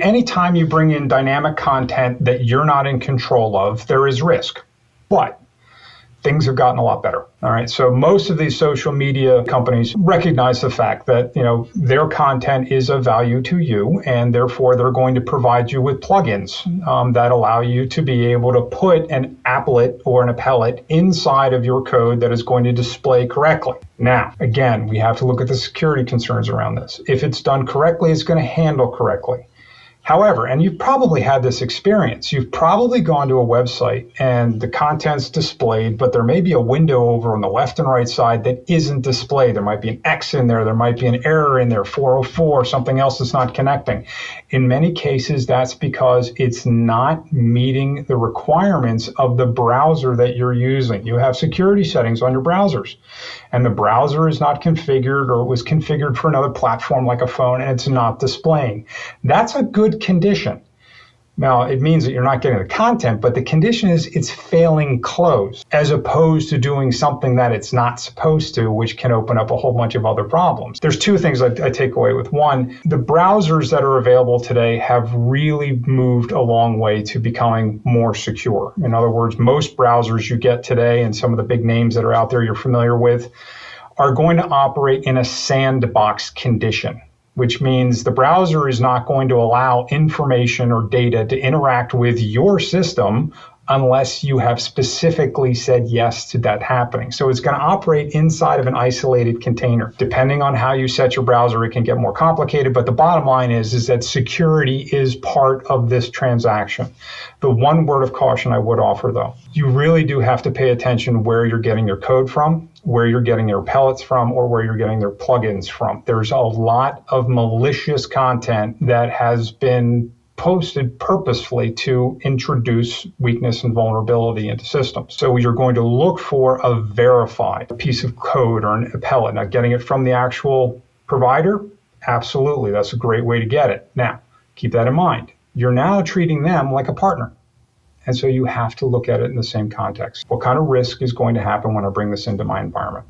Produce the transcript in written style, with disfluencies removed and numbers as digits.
Anytime you bring in dynamic content that you're not in control of, there is risk. But things have gotten a lot better. All right. So most of these social media companies recognize the fact that, their content is of value to you, and therefore they're going to provide you with plugins that allow you to be able to put an applet or an applet inside of your code that is going to display correctly. Now, again, we have to look at the security concerns around this. If it's done correctly, it's going to handle correctly. However, and you've probably had this experience, you've probably gone to a website and the content's displayed, but there may be a window over on the left and right side that isn't displayed. There might be an X in there, there might be an error in there, 404, something else that's not connecting. In many cases, that's because it's not meeting the requirements of the browser that you're using. You have security settings on your browsers, and the browser is not configured, or it was configured for another platform like a phone, and it's not displaying. That's a good condition. Now, it means that you're not getting the content, but the condition is it's failing close, as opposed to doing something that it's not supposed to, which can open up a whole bunch of other problems. There's two things I take away with. One, the browsers that are available today have really moved a long way to becoming more secure. In other words, most browsers you get today, and some of the big names that are out there you're familiar with, are going to operate in a sandbox condition, which means the browser is not going to allow information or data to interact with your system unless you have specifically said yes to that happening. So it's going to operate inside of an isolated container. Depending on how you set your browser, it can get more complicated, but the bottom line is that security is part of this transaction. The one word of caution I would offer, though, you really do have to pay attention where you're getting your code from, where you're getting your pellets from, or where you're getting their plugins from. There's a lot of malicious content that has been posted purposefully to introduce weakness and vulnerability into systems. So you're going to look for a verified piece of code or an applet. Now, getting it from the actual provider, absolutely, that's a great way to get it. Now, keep that in mind. You're now treating them like a partner. And so you have to look at it in the same context. What kind of risk is going to happen when I bring this into my environment?